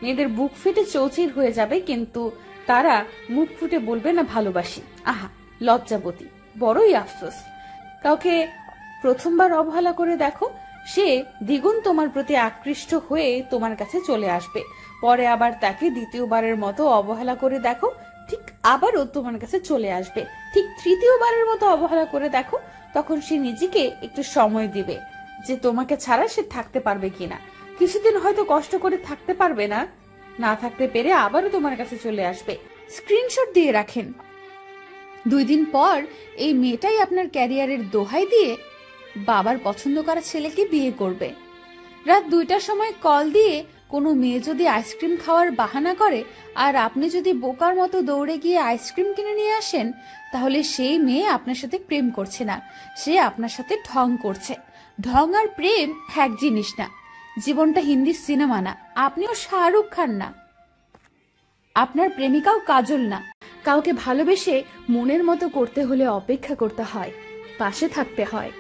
মেয়েদের বুক ফেটে চৌচির হয়ে যাবে, কিন্তু তারা মুখ ফুটে বলবে না ভালোবাসি। আহা, লজ্জাবতী, বড়ই আফসোস। কাউকে প্রথমবার অবহেলা করে দেখো, সে দ্বিগুণ তোমার প্রতি আকৃষ্ট হয়ে তোমার কাছে চলে আসবে। পরে আবার তাকে দ্বিতীয়বারের মতো অবহেলা করে দেখো, ঠিক আবারও তোমার কাছে চলে আসবে। ঠিক তৃতীয়বারের মতো অবহেলা করে দেখো, তখন সে নিজেকে একটু সময় দিবে যে তোমাকে ছাড়া সে থাকতে পারবে কিনা। কিছুদিন হয়তো কষ্ট করে থাকতে পারবে না, না থাকতে পেরে আবারও তোমার কাছে চলে আসবে। স্ক্রিনশট দিয়ে রাখেন। 2 দিন পর এই মেয়েটাই আপনার ক্যারিয়ারের দোহাই দিয়ে বাবার পছন্দ করা ছেলেকে বিয়ে করবে। রাত 2টার সময় কল দিয়ে কোনো মেয়ে যদি আইসক্রিম খাওয়ার বাহানা করে আর আপনি যদি বোকার মতো দৌড়ে গিয়ে আইসক্রিম কিনে নিয়ে আসেন, তাহলে সেই মেয়ে আপনার সাথে প্রেম করছে না, সে আপনার সাথে ঢং করছে। ঢং আর প্রেম এক জিনিস না। জীবনটা হিন্দি সিনেমা না, আপনিও শাহরুখ খান না, আপনার প্রেমিকাও কাজল না। কাউকে ভালোবেসে মনের মতো করতে হলে অপেক্ষা করতে হয়, পাশে থাকতে হয়।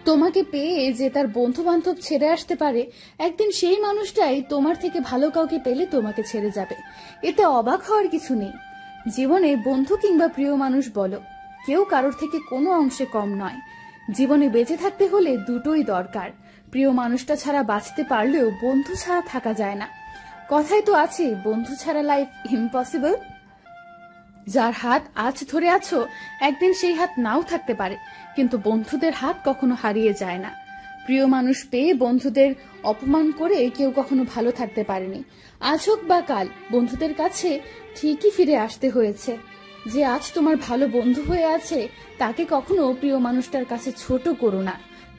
তোমাকে পেয়ে যে তার বন্ধু বান্ধব ছেড়ে আসতে পারে, একদিন সেই মানুষটাই তোমার থেকে ভালো কাউকে পেলে তোমাকে ছেড়ে যাবে। এতে অবাক হওয়ার কিছু নেই। জীবনে বন্ধু কিংবা প্রিয় মানুষ বলো, কেউ কারোর থেকে কোনো অংশে কম নয়। জীবনে বেঁচে থাকতে হলে দুটোই দরকার। প্রিয় মানুষটা ছাড়া বাঁচতে পারলেও বন্ধু ছাড়া থাকা যায় না। কথাই তো আছে, বন্ধু ছাড়া লাইফ ইম্পসিবল। যার হাত আজ ধরে আছো, একদিন সেই হাত নাও থাকতে পারে, কিন্তু বন্ধুদের হাত কখনো হারিয়ে যায় না। প্রিয় মানুষ পেয়ে বন্ধুদের অপমান করে কেউ কখনো ভালো থাকতে পারেনি। আজ হোক বা কাল বন্ধুদের কাছে ঠিকই ফিরে আসতে হয়েছে। যে আজ তোমার ভালো বন্ধু হয়ে আছে, তাকে কখনো প্রিয় মানুষটার কাছে ছোট করো না,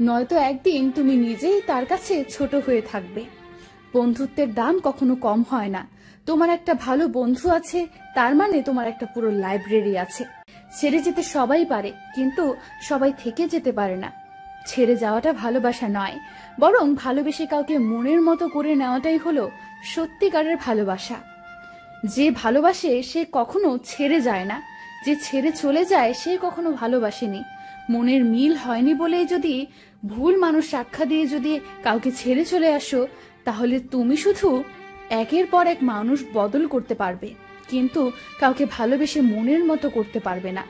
নয়তো একদিন তুমি নিজেই তার কাছে ছোট হয়ে থাকবে। বন্ধুত্বের দাম কখনো কম হয় না। তোমার একটা ভালো বন্ধু আছে, তার মানে তোমার একটা পুরো লাইব্রেরি আছে। ছেড়ে যেতে সবাই পারে, কিন্তু সবাই থেকে যেতে পারে না। ছেড়ে যাওয়াটা ভালোবাসা নয়, বরং ভালোবেসে কাউকে মনের মতো করে নেওয়াটাই হলো সত্যিকারের ভালোবাসা। যে ভালোবাসে সে কখনো ছেড়ে যায় না, যে ছেড়ে চলে যায় সে কখনো ভালোবাসেনি। মনের মিল হয়নি বলেই যদি ভুল মানুষ সাক্ষা দিয়ে যদি কাউকে ছেড়ে চলে আসো, তাহলে তুমি শুধু একের পর এক মানুষ বদল করতে পারবে, কিন্তু কাউকে ভালোবেসে মনের মতো করতে পারবে না।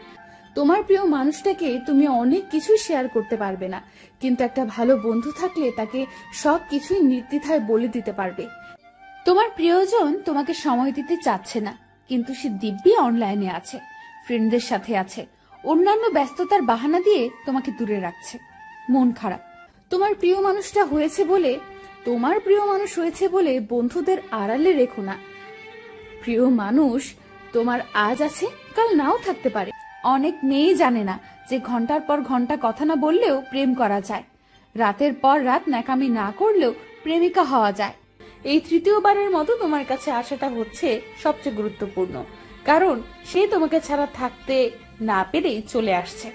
তোমার প্রিয় মানুষটাকে তুমি অনেক কিছু শেয়ার করতে পারবে না, কিন্তু একটা ভালো বন্ধু থাকলে তাকে সবকিছুই নির্দ্বিধায় বলে দিতে পারবে। তোমার প্রিয়জন তোমাকে সময় দিতে চাচ্ছে না, কিন্তু সে দিব্যি অনলাইনে আছে, ফ্রেন্ডদের সাথে আছে, অন্যান্য ব্যস্ততার বাহানা দিয়ে তোমাকে দূরে রাখছে। মন খারাপ। তোমার প্রিয় মানুষটা হয়েছে বলে, তোমার প্রিয় মানুষ হয়েছে বলে বন্ধুদের আড়ালে রেখো না। প্রিয় মানুষ তোমার আজ আছে, কাল নাও থাকতে পারে। অনেক মেয়ে জানে না যে ঘন্টার পর ঘন্টা কথা না বললেও প্রেম করা যায়, রাতের পর রাত ন্যাকামি না করলেও প্রেমিকা হওয়া যায়। এই তৃতীয়বারের মতো তোমার কাছে আসাটা হচ্ছে সবচেয়ে গুরুত্বপূর্ণ, কারণ সে তোমাকে ছাড়া থাকতে না পেরেই চলে আসছে।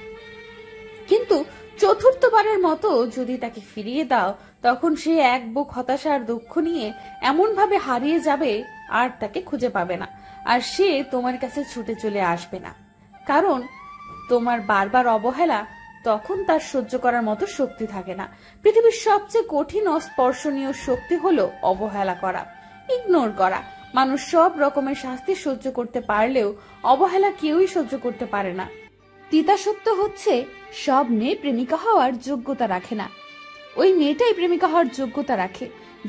কিন্তু চতুর্থবারের মতো যদি তাকে ফিরিয়ে দাও, তখন সে এক বুক হতাশা আর দুঃখ নিয়ে এমন ভাবে হারিয়ে যাবে আর তাকে খুঁজে পাবে না, আর সে তোমার কাছে ছুটে চলে আসবে না। কারণ তোমার বারবার অবহেলা তখন তার সহ্য করার মতো শক্তি থাকে না। পৃথিবীর সবচেয়ে কঠিন অস্পর্শনীয় শক্তি হলো অবহেলা করা, ইগনোর করা। মানুষ সব রকমের শাস্তি সহ্য করতে পারলেও অবহেলা কেউই সহ্য করতে পারে না। তিতা সত্য হচ্ছে, সব মেয়ে প্রেমিকা হওয়ার যোগ্যতা রাখে না। ওই মেয়েটাই প্রেমিকা হওয়ার যোগ্যতা রাখে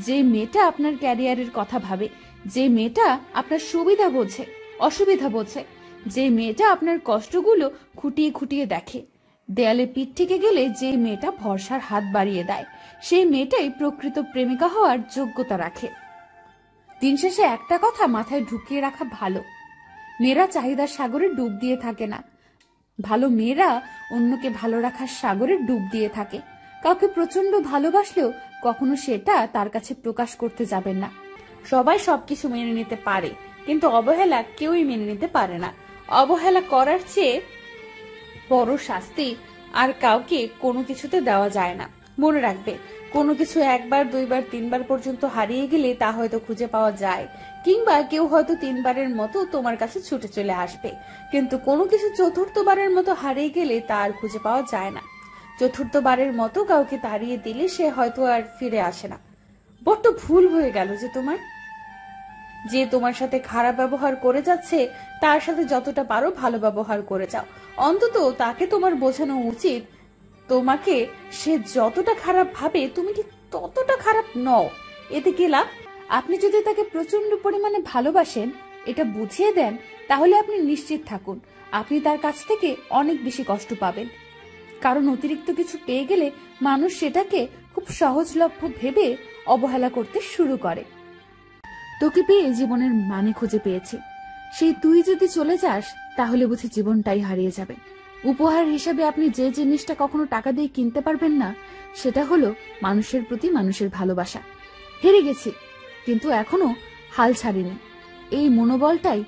যে মেয়েটা আপনার ক্যারিয়ারের কথা ভাবে, যে মেয়েটা আপনার সুবিধা বোঝে, অসুবিধা বোঝে, যে মেয়েটা আপনার কষ্টগুলো খুঁটিয়ে খুঁটিয়ে দেখে। দেয়ালে পিঠ থেকে গেলে যে মেয়েটা ভরসার হাত বাড়িয়ে দেয়, সেই মেয়েটাই প্রকৃত প্রেমিকা হওয়ার যোগ্যতা রাখে। দিন শেষে একটা কথা মাথায় ঢুকিয়ে রাখা ভালো, মেয়েরা চাহিদার সাগরে ডুব দিয়ে থাকে না, ভালো মেয়েরা অন্যকে ভালো রাখার সাগরে ডুব দিয়ে থাকে। কাউকে প্রচন্ড ভালোবাসলেও কখনো সেটা তার কাছে প্রকাশ করতে যাবেন না। সবাই সবকিছু মেনে নিতে পারে, কিন্তু অবহেলা কেউই মেনে নিতে পারে না। অবহেলা করার চেয়ে বড় শাস্তি আর কাউকে কোনো কিছুতে দেওয়া যায় না। মনে রাখবে, কোনো কিছু একবার, দুইবার, তিনবার পর্যন্ত হারিয়ে গেলে তা হয়তো খুঁজে পাওয়া যায়, কিংবা কেউ হয়তো 3বারের মতো তোমার কাছে ছুটে চলে আসবে, কিন্তু কোনো কিছু চতুর্থবারের মতো হারিয়ে গেলে তা আর খুঁজে পাওয়া যায় না। চতুর্থবারের মতো কাউকে তাড়িয়ে দিলে সে হয়তো আর ফিরে আসে না। বড্ড ভুল হয়ে গেল যে তোমার। যে তোমার সাথে খারাপ ব্যবহার করে যাচ্ছে তার সাথে যতটা পারো ভালো ব্যবহার করে যাও। অন্তত তাকে তোমার বোঝানো উচিত তোমাকে সে যতটা খারাপ ভাবে তুমি ঠিক ততটা খারাপ নও। এতে কি লাভ? আপনি যদি তাকে প্রচন্ড পরিমাণে ভালোবাসেন, এটা বুঝিয়ে দেন, তাহলে আপনি নিশ্চিত থাকুন আপনি তার কাছ থেকে অনেক বেশি কষ্ট পাবেন। কারণ অতিরিক্ত কিছু পেয়ে গেলে মানুষ সেটাকে খুব সহজলভ্য ভেবে অবহেলা করতে শুরু করে। তোকে পেয়ে জীবনের মানে খুঁজে পেয়েছি, সেই তুই যদি চলে যাস তাহলে বুঝি জীবনটাই হারিয়ে যাবে। উপহার হিসেবে আপনি যে জিনিসটা কখনো টাকা দিয়ে কিনতে পারবেন না, সেটা হলো মানুষের প্রতি মানুষের ভালোবাসা। হেরে গেছি, কিন্তু এখনো হাল ছাড়িনি। এই মনোবলটাই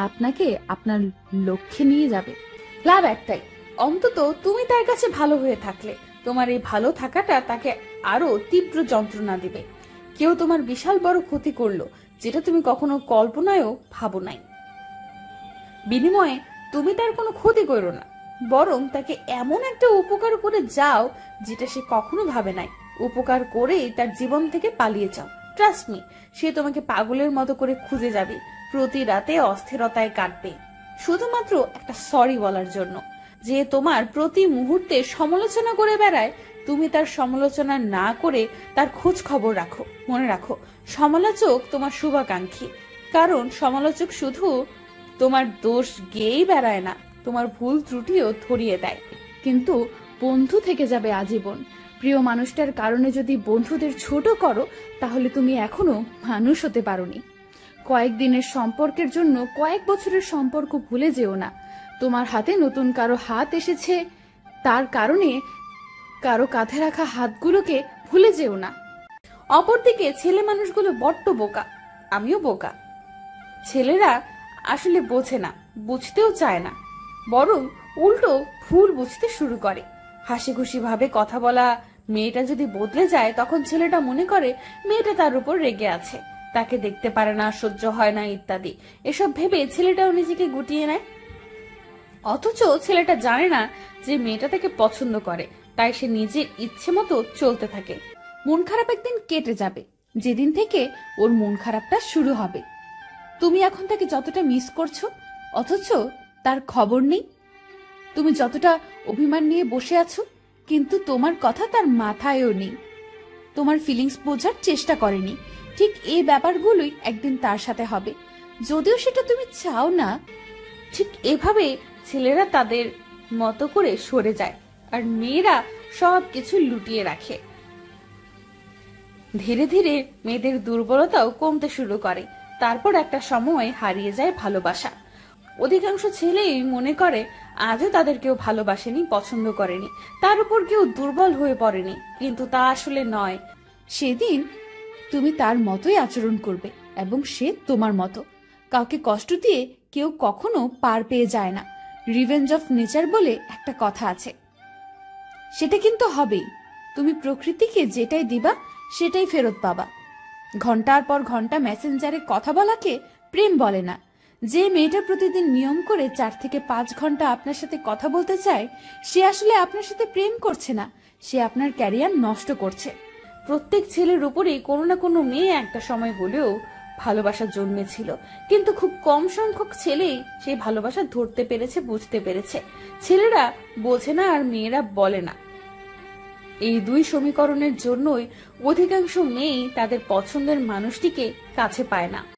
আপনাকে আপনার লক্ষ্যে নিয়ে যাবে। লাভ একটাই, অন্তত তুমি তার কাছে ভালো হয়ে থাকলে তোমার এই ভালো থাকাটা তাকে আরো তীব্র যন্ত্রণা দিবে। কেউ তোমার বিশাল বড় ক্ষতি করলো যেটা তুমি কখনো কল্পনায়ও ভাবো নাই, বিনিময়ে তুমি তার কোনো ক্ষতি করো না, বরং তাকে এমন একটা উপকার করে যাও যেটা সে কখনো ভাবে নাই। উপকার করেই তার জীবন থেকে পালিয়ে যাও। ট্রাস্ট মি, সে তোমাকে পাগলের মতো করে খুঁজে যাবে, প্রতি রাতে অস্থিরতায় কাটবে, শুধুমাত্র একটা সরি বলার জন্য। যে তোমার প্রতি মুহূর্তে সমালোচনা করে বেড়ায়, তুমি তার সমালোচনা না করে তার খোঁজ খবর রাখো। মনে রাখো, সমালোচক তোমার শুভাকাঙ্ক্ষী, কারণ সমালোচক শুধু তোমার দোষ গেয়েই বেড়ায় না, তোমার ভুল ত্রুটিও ধরিয়ে দেয়। কিন্তু বন্ধু থেকে যাবে আজীবন। প্রিয় মানুষটার কারণে যদি বন্ধুদের ছোট করো, তাহলে তুমি এখনো মানুষ হতে পারোনি। কয়েকদিনের সম্পর্কের জন্য কয়েক বছরের সম্পর্ক ভুলে যেও না। তোমার হাতে নতুন কারো হাত এসেছে, তার কারণে কারো কাঁধে রাখা হাতগুলোকে ভুলে যেও না। অপরদিকে ছেলে মানুষগুলো বড্ড বোকা, আমিও বোকা। ছেলেরা আসলে বোঝে না, বুঝতেও চায় না, বরং উল্টো ভুল বুঝতে শুরু করে। হাসি খুশি ভাবে কথা বলা মেয়েটা যদি বদলে যায়, তখন ছেলেটা মনে করে মেয়েটা তার উপর রেগে আছে, তাকে দেখতে পারে না, সহ্য হয় না ইত্যাদি। এসব ভেবে ছেলেটাও নিজেকে গুটিয়ে নেয়। অথচ ছেলেটা জানে না যে মেয়েটা তাকে পছন্দ করে, তাই সে নিজের ইচ্ছে মতো চলতে থাকে। মন খারাপ একদিন কেটে যাবে, যেদিন থেকে ওর মন খারাপটা শুরু হবে। তুমি এখন তাকে যতটা মিস করছো, অথচ তার খবর নেই। তুমি যতটা অভিমান নিয়ে বসে আছো, কিন্তু তোমার কথা তার মাথায়ও নেই। তোমার ফিলিংস বোঝার চেষ্টা করেনি। ঠিক এই ব্যাপারগুলোই একদিন তার সাথে হবে, যদিও সেটা তুমি চাও না। ঠিক এভাবে ছেলেরা তাদের মতো করে সরে যায়, আর মেয়েরা সবকিছু লুটিয়ে রাখে। ধীরে ধীরে মেয়েদের দুর্বলতাও কমতে শুরু করে। তারপর একটা সময় হারিয়ে যায় ভালোবাসা। অধিকাংশ ছেলেই মনে করে আজও তাদের কেউ ভালোবাসেনি, পছন্দ করেনি, তার উপর কেউ দুর্বল হয়ে পড়েনি, কিন্তু তা আসলে নয়। সেদিন তুমি তার মতোই আচরণ করবে এবং সে তোমার মতো। কাউকে কষ্ট দিয়ে কেউ কখনো পার পেয়ে যায় না। রিভেঞ্জ অফ নেচার বলে একটা কথা আছে, সেটা কিন্তু হবেই। তুমি প্রকৃতিকে যেটাই দিবা সেটাই ফেরত পাবা। ঘন্টার পর ঘন্টা মেসেঞ্জারে কথা বলাকে প্রেম বলে না। যে মেয়েটা প্রতিদিন নিয়ম করে 4 থেকে 5 ঘন্টা আপনার সাথে কথা বলতে চায়, সে আসলে আপনার সাথে প্রেম করছে না, সে আপনার ক্যারিয়ার নষ্ট করছে। প্রত্যেক ছেলের উপরেই কোনো না কোনো মেয়ে একটা সময় হলেও ভালোবাসা জন্মেছিল, কিন্তু খুব কম সংখ্যক ছেলেই সেই ভালোবাসা ধরতে পেরেছে, বুঝতে পেরেছে। ছেলেরা বোঝে না আর মেয়েরা বলে না। এই দুই সমীকরণের জন্যই অধিকাংশ মেয়েই তাদের পছন্দের মানুষটিকে কাছে পায় না।